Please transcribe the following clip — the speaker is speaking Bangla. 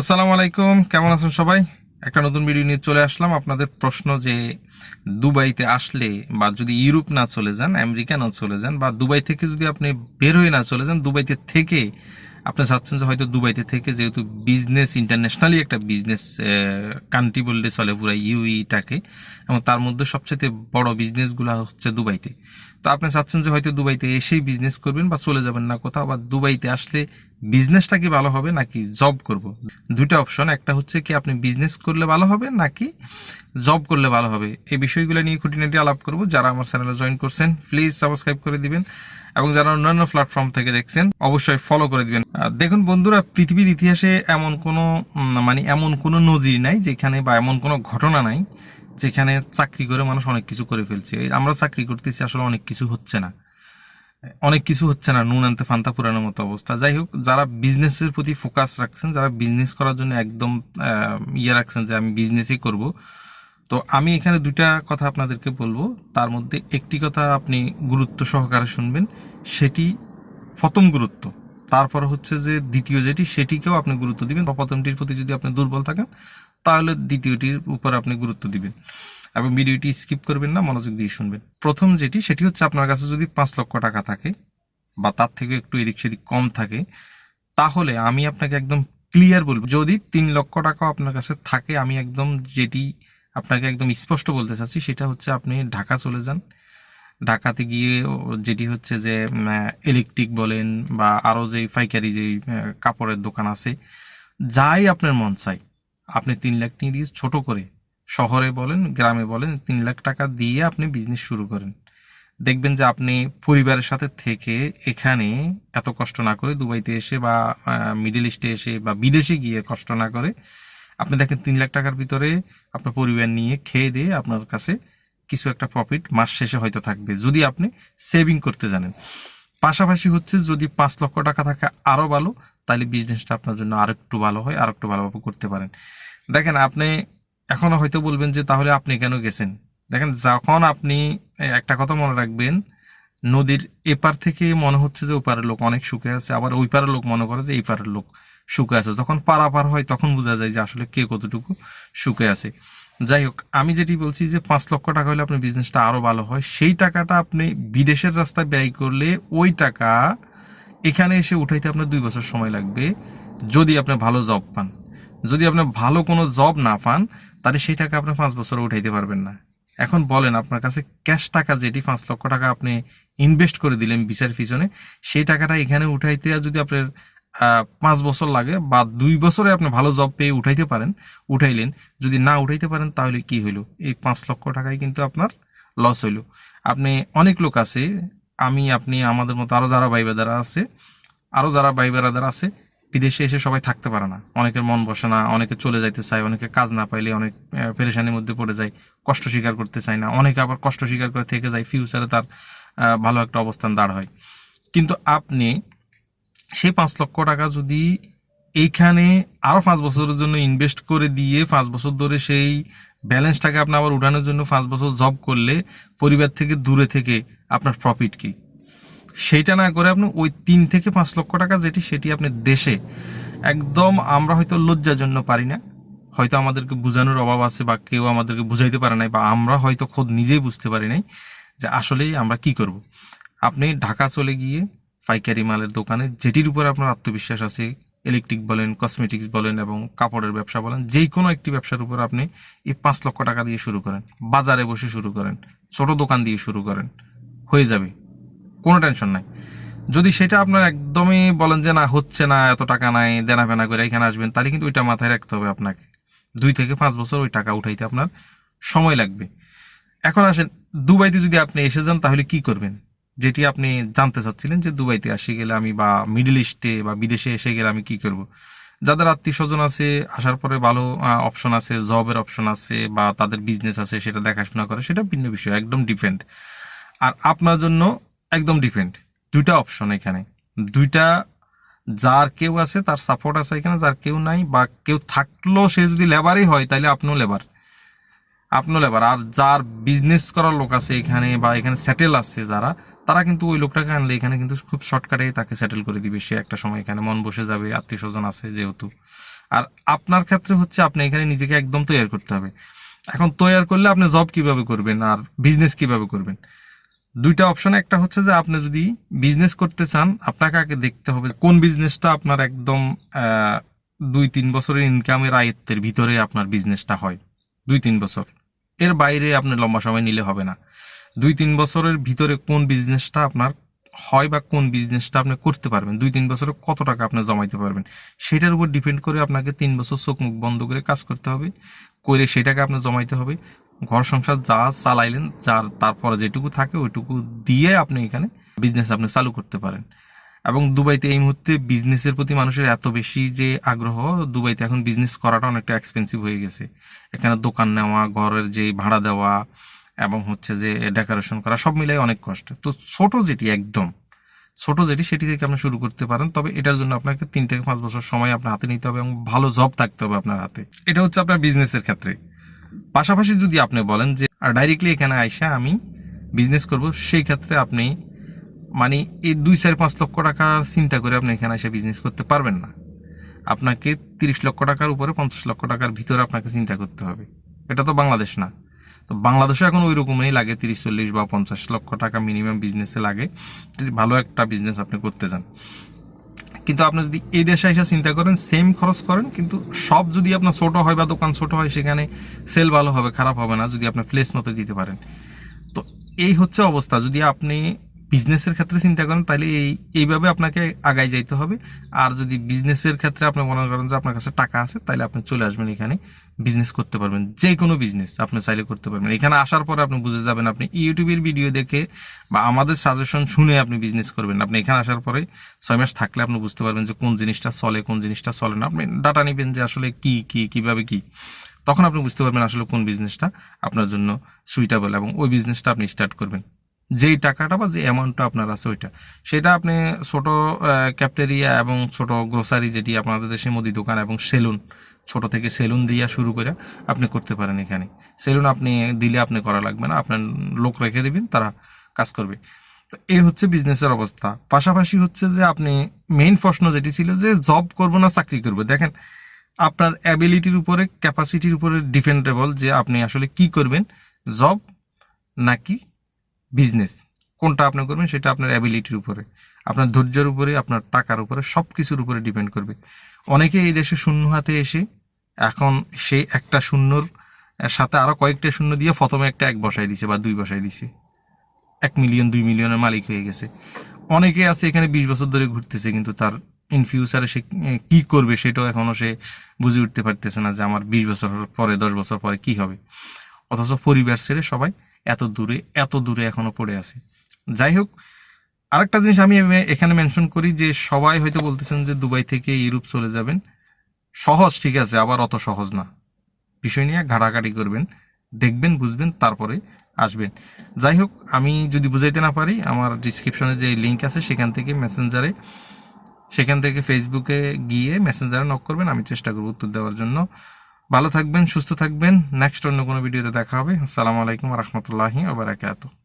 আসসালামু আলাইকুম, কেমন আছেন সবাই? একটা নতুন ভিডিও নিয়ে চলে আসলাম। আপনাদের প্রশ্ন যে দুবাইতে আসলে বা যদি ইউরোপ না চলে যান, আমেরিকা না চলে যান, বা দুবাই থেকে যদি আপনি বের হয়ে না চলে যান, দুবাইতে থেকে আপনি চাচ্ছেন যে হয়তো দুবাইতে থেকে, যেহেতু বিজনেস ইন্টারন্যাশনালি একটা বিজনেস কান্ট্রি বললে চলে পুরো ইউইটাকে, এবং তার মধ্যে সবচেয়ে বড় বিজনেসগুলো হচ্ছে দুবাইতে। তো আপনি চাচ্ছেন যে হয়তো দুবাইতে এসেই বিজনেস করবেন বা চলে যাবেন না কোথাও, বা দুবাইতে আসলে বিজনেসটা কি ভালো হবে নাকি জব করব। দুইটা অপশন, একটা হচ্ছে কি আপনি বিজনেস করলে ভালো হবে নাকি জব করলে ভালো হবে। এই বিষয়গুলো নিয়ে খুঁটিনাটি আলাপ করব। যারা আমার চ্যানেলে জয়েন করছেন প্লিজ সাবস্ক্রাইব করে দিবেন, এবং যারা অন্যান্য প্ল্যাটফর্ম থেকে দেখছেন অবশ্যই ফলো করে দিবেন। দেখুন বন্ধুরা, পৃথিবীর ইতিহাসে এমন কোনো এমন কোনো নজির নাই যেখানে, বা এমন কোনো ঘটনা নাই যেখানে চাকরি করে মানুষ অনেক কিছু করে ফেলছে। আমরা চাকরি করতেছি, আসলে অনেক কিছু হচ্ছে না, নুন আনতে ফান্তা পুরানোর মতো অবস্থা। যাই হোক, যারা বিজনেসের প্রতি ফোকাস রাখছেন, যারা বিজনেস করার জন্য একদম রাখছেন যে আমি বিজনেসই করব, তো আমি এখানে দুইটা কথা আপনাদেরকে বলবো। তার মধ্যে একটি কথা আপনি গুরুত্ব সহকারে শুনবেন, সেটি প্রথম গুরুত্ব। তারপর হচ্ছে যে দ্বিতীয় যেটি, সেটিকেও আপনি গুরুত্ব দিবেন। প্রথমটির প্রতি যদি আপনি দুর্বল থাকেন, তাহলে দ্বিতীয়টির উপর আপনি গুরুত্ব দিবেন, এবং ভিডিওটি স্কিপ করবেন না, মনোযোগ দিয়ে শুনবেন। প্রথম যেটি, সেটি হচ্ছে আপনার কাছে যদি 5 লক্ষ টাকা থাকে বা তার থেকে একটু এদিক সেদিক কম থাকে, তাহলে আমি আপনাকে একদম ক্লিয়ার বলবো, যদি 3 লক্ষ টাকা আপনার কাছে থাকে, আমি একদম যেটি আপনাকে একদম স্পষ্ট বলতে চাচ্ছি, সেটা হচ্ছে আপনি ঢাকা চলে যান। ঢাকাতে গিয়ে যেটি হচ্ছে যে ইলেকট্রিক বলেন বা আরও যে পাইকারি যে কাপড়ের দোকান আছে, যাই আপনার মন চাই, আপনি 3 লাখ নিয়ে দিয়ে ছোট করে, শহরে বলেন গ্রামে বলেন, 3 লাখ টাকা দিয়ে আপনি বিজনেস শুরু করেন। দেখবেন যে আপনি পরিবারের সাথে থেকে এখানে এত কষ্ট না করে দুবাইতে এসে বা মিডল ইস্টে এসে বা বিদেশে গিয়ে কষ্ট না করে, আপনি দেখেন 3 লাখ টাকার ভিতরে আপনার পরিবার নিয়ে খেয়ে দিয়ে আপনার কাছে কিছু একটা প্রফিট মাস শেষে হয়তো থাকবে, যদি আপনি সেভিং করতে জানেন। পাশাপাশি হচ্ছে যদি 5 লক্ষ টাকা থাকে আরও ভালো, তাহলে বিজনেসটা আপনার জন্য আরো একটু ভালো হয়, আর একটু ভালোভাবে করতে পারেন। দেখেন, আপনি এখনো হয়তো বলবেন যে তাহলে আপনি কেন গেছেন। দেখেন, যখন আপনি একটা কথা মনে রাখবেন, নদীর এপার থেকে মনে হচ্ছে যে ওপারের লোক অনেক সুখে আছে, আবার ওই পারের লোক মনে করে যে এই পারের লোক সুখে আছে। যখন পারাপার হয় তখন বোঝা যায় যে আসলে কে কতটুকু সুখে আছে। যাই হোক, আমি যেটি বলছি যে 5 লক্ষ টাকা হলে আপনার বিজনেসটা আরো ভালো হয়। সেই টাকাটা আপনি বিদেশের রাস্তায় ব্যয় করলে, ওই টাকা এখানে এসে উঠাইতে আপনার 2 বছর সময় লাগবে, যদি আপনি ভালো জব পান। যদি আপনি ভালো কোনো জব না পান, তাহলে সেই টাকা আপনি 5 বছরে উঠাইতে পারবেন না। এখন বলেন, আপনার কাছে ক্যাশ টাকা যেটি 5 লক্ষ টাকা আপনি ইনভেস্ট করে দিলেন ভিসার পিছনে, সেই টাকাটা এখানে উঠাইতে আর যদি আপনার 5 বছর লাগে, বা 2 বছরে আপনি ভালো জব পেয়ে উঠাইতে পারেন, উঠাইলেন। যদি না উঠাইতে পারেন, তাহলে কি হইলো? এই 5 লক্ষ টাকায় কিন্তু আপনার লস হইলো। আপনি, অনেক লোক আছে, আমি আপনি আমাদের মতো আরো যারা ভাই বেড়াদার আছে, বিদেশে এসে সবাই থাকতে পারে না, অনেকের মন বসে না, অনেকে চলে যাইতে চায়, অনেকে কাজ না পাইলে অনেক পেরেশানির মধ্যে পড়ে যায়, কষ্ট স্বীকার করতে চায় না, অনেকে আবার কষ্ট স্বীকার করে থেকে যায়, ফিউচারে তার ভালো একটা অবস্থান দাঁড় হয়। কিন্তু আপনি সেই 5 লক্ষ টাকা যদি এইখানে আরো 5 বছরের জন্য ইনভেস্ট করে দিয়ে 5 বছর ধরে সেই ব্যালেন্সটাকে আপনি আবার উঠানোর জন্য 5 বছর জব করলে, পরিবার থেকে দূরে থেকে আপনার প্রফিট কি? সেইটা না করে আপনি ওই 3 থেকে 5 লক্ষ টাকা যেটি, সেটি আপনি দেশে একদম, আমরা হয়তো লজ্জার জন্য পারি না, হয়তো আমাদেরকে বোঝানোর অভাব আছে, বা কেউ আমাদেরকে বুঝাইতে পারে নাই, বা আমরা হয়তো খোদ নিজেই বুঝতে পারি নাই যে আসলেই আমরা কি করব। আপনি ঢাকা চলে গিয়ে পাইকারি মালের দোকানে, যেটির উপর আপনার আত্মবিশ্বাস আছে, ইলেকট্রিক বলেন, কসমেটিক্স বলেন, এবং কাপড়ের ব্যবসা বলেন, যেই কোনো একটি ব্যবসার উপর আপনি এই 5 লক্ষ টাকা দিয়ে শুরু করেন, বাজারে বসে শুরু করেন, ছোট দোকান দিয়ে শুরু করেন, হয়ে যাবে, কোনো টেনশন নাই। যদি সেটা আপনার একদমই বলেন যে না, হচ্ছে না, এত টাকা নাই, দেনা ফেনা করে এখানে আসবেন, তাহলে কিন্তু ওইটা মাথায় রাখতে হবে আপনাকে, 2 থেকে 5 বছর ওই টাকা উঠাইতে আপনার সময় লাগবে। এখন আসেন, দুবাইতে যদি আপনি এসে যান, তাহলে কি করবেন, যেটি আপনি জানতে চাচ্ছিলেন, যে দুবাইতে আসে গেলে আমি, বা মিডল ইস্টে বা বিদেশে এসে গেলে আমি কি করব। যাদের আত্মীয় স্বজন আছে, আসার পরে ভালো অপশন আছে, জবের অপশন আছে, বা তাদের বিজনেস আছে, সেটা দেখাশোনা করে, সেটা ভিন্ন বিষয়, একদম ডিফেন্ড। আর আপনার জন্য একদম ডিফেন্ড। দুইটা অপশন এখানে, দুইটা, যার কেউ আছে তার সাপোর্ট আছে এখানে, যার কেউ নাই, বা কেউ থাকলেও সে যদি লেবারই হয়, তাহলে আপনিও লেবার। আর যার বিজনেস করার লোক আছে এখানে, বা এখানে সেটেল আছে যারা, তারা কিন্তু ওই লোকটাকে আনলে এখানে কিন্তু খুব শর্টকাটে তাকে সেটেল করে দিবে, সে একটা সময় এখানে মন বসে যাবে, আত্মীয় স্বজন আছে যেহেতু। আর আপনার ক্ষেত্রে হচ্ছে আপনি এখানে নিজেকে একদম তৈরি করতে হবে। এখন তৈরি করলে আপনি জব কিভাবে করবেন আর বিজনেস কিভাবে করবেন, দুইটা অপশন। একটা হচ্ছে যে আপনি যদি বিজনেস করতে চান, আপনাকে আগে দেখতে হবে কোন বিজনেসটা আপনার একদম 2-3 বছরের ইনকামের আয়ত্তের ভিতরে আপনার বিজনেসটা হয়। 2-3 বছর, এর বাইরে আপনি লম্বা সময় নিলে হবে না। 2-3 বছরের ভিতরে কোন বিজনেসটা আপনার হয় বা কোন বিজনেসটা আপনি করতে পারবেন, 2-3 বছরে কত টাকা আপনি জমাইতে পারবেন, সেটার উপর ডিপেন্ড করে আপনাকে 3 বছর চোখ মুখ বন্ধ করে কাজ করতে হবে, করে সেটাকে আপনি জমাইতে হবে। ঘর সংসার যা চালাইলেন, যার তারপরে যেটুকু থাকে ওইটুকু দিয়ে আপনি এখানে বিজনেস আপনি চালু করতে পারেন। এবং দুবাইতে এই মুহূর্তে বিজনেসের প্রতি মানুষের এত বেশি যে আগ্রহ, দুবাইতে এখন বিজনেস করাটা অনেকটা এক্সপেন্সিভ হয়ে গেছে। এখানে দোকান নেওয়া, ঘরের যে ভাড়া দেওয়া এবং হচ্ছে যে ডেকোরেশন করা, সব মিলাই অনেক কষ্ট। তো ছোট যেটি, একদম ছোট যেটি, সেটি থেকে আপনি শুরু করতে পারেন। তবে এটার জন্য আপনাকে 3 থেকে 5 বছর সময় আপনার হাতে নিতে হবে এবং ভালো জব থাকতে হবে আপনার হাতে। এটা হচ্ছে আপনার বিজনেসের ক্ষেত্রে। পাশাপাশি যদি আপনি বলেন যে ডাইরেক্টলি এখানে আইসা আমি বিজনেস করব, সেই ক্ষেত্রে আপনি মানে এই 2-4-5 লক্ষ টাকা চিন্তা করে আপনি এখানে এসে বিজনেস করতে পারবেন না। আপনাকে 30 লক্ষ টাকার উপরে 50 লক্ষ টাকার ভিতরে আপনাকে চিন্তা করতে হবে। এটা তো বাংলাদেশ না। তো বাংলাদেশে এখন ওই রকমই লাগে, 30-40 বা 50 লক্ষ টাকা মিনিমাম বিজনেসে লাগে যদি ভালো একটা বিজনেস আপনি করতে চান। কিন্তু আপনি যদি এই দেশে এসে চিন্তা করেন, সেম খরচ করেন, কিন্তু সব যদি আপনার ছোট হয় বা দোকান ছোট হয়, সেখানে সেল ভালো হবে, খারাপ হবে না যদি আপনি প্লেস মতো দিতে পারেন। তো এই হচ্ছে অবস্থা। যদি আপনি বিজনেসের ক্ষেত্রে চিন্তা করেন তাহলে এইভাবে আপনাকে আগাই যাইতে হবে। আর যদি বিজনেসের ক্ষেত্রে আপনি মনে করেন যে আপনার কাছে টাকা আছে, তাহলে আপনি চলে আসবেন এখানে, বিজনেস করতে পারবেন। যে কোনো বিজনেস আপনি চাইলে করতে পারবেন। এখানে আসার পরে আপনি বুঝে যাবেন, আপনি ইউটিউবের ভিডিও দেখে বা আমাদের সাজেশন শুনে আপনি বিজনেস করবেন। আপনি এখানে আসার পরে 6 মাস থাকলে আপনি বুঝতে পারবেন যে কোন জিনিসটা চলে, কোন জিনিসটা চলে না। আপনি ডাটা নেবেন যে আসলে কিভাবে কি, তখন আপনি বুঝতে পারবেন আসলে কোন বিজনেসটা আপনার জন্য সুইটেবল এবং ওই বিজনেসটা আপনি স্টার্ট করবেন। যেই টাকাটা বা যে অ্যামাউন্টটা আপনার আছে ওইটা, সেটা আপনি ছোট ক্যাফটেরিয়া এবং ছোট গ্রোসারি, যেটি আপনাদের দেশে মুদি দোকান এবং সেলুন, ছোট থেকে সেলুন দিয়ে শুরু করে আপনি করতে পারেন। এখানে সেলুন আপনি দিলে আপনি করা লাগবে না, আপনার লোক রেখে দেবেন, তারা কাজ করবে। তো এই হচ্ছে বিজনেসের অবস্থা। পাশাপাশি হচ্ছে যে আপনি মেইন প্রশ্ন যেটি ছিল যে জব করবো না চাকরি করবো, দেখেন আপনার অ্যাবিলিটির উপরে, ক্যাপাসিটির উপরে ডিপেন্ডেবল যে আপনি আসলে কি করবেন, জব নাকি বিজনেস, কোনটা আপনি করবেন সেটা আপনার অ্যাবিলিটির উপরে, আপনার ধৈর্যের উপরে, আপনার টাকার উপরে, সব কিছুর উপরে ডিপেন্ড করবে। অনেকে এই দেশে শূন্য হাতে এসে এখন সেই একটা শূন্যর সাথে আরও কয়েকটা শূন্য দিয়ে প্রথমে একটা 1 বসাই দিছে বা 2 বসাই দিছে, 1 মিলিয়ন 2 মিলিয়নের মালিক হয়ে গেছে। অনেকে আছে এখানে 20 বছর ধরে ঘুরতেছে, কিন্তু তার ইন ফিউচারে সে কি করবে সেটাও এখনও সে বুঝে উঠতে পারতেছে না যে আমার 20 বছর পরে, 10 বছর পরে কি হবে। অথচ পরিবার ছেড়ে সবাই এত দূরে এখনো পড়ে আছে। যাই হোক, আরেকটা জিনিস আমি এখানে মেনশন করি যে সবাই হয়তো বলতেছেন যে দুবাই থেকে ইউরোপ চলে যাবেন, সহজ, ঠিক আছে, আবার অত সহজ না। বিষয় নিয়ে ঘাটাঘাটি করবেন, দেখবেন, বুঝবেন, তারপরে আসবেন। যাই হোক, আমি যদি বুঝাইতে না পারি, আমার ডিসক্রিপশনে যে লিঙ্ক আছে সেখান থেকে ফেসবুকে গিয়ে মেসেঞ্জারে নক করবেন, আমি চেষ্টা করব উত্তর দেওয়ার জন্য। ভালো থাকবেন, সুস্থ থাকবেন। নেক্সট অন্য কোনো ভিডিওতে দেখা হবে। আসসালামু আলাইকুম ওয়া রাহমাতুল্লাহি ওয়া বারাকাতুহু।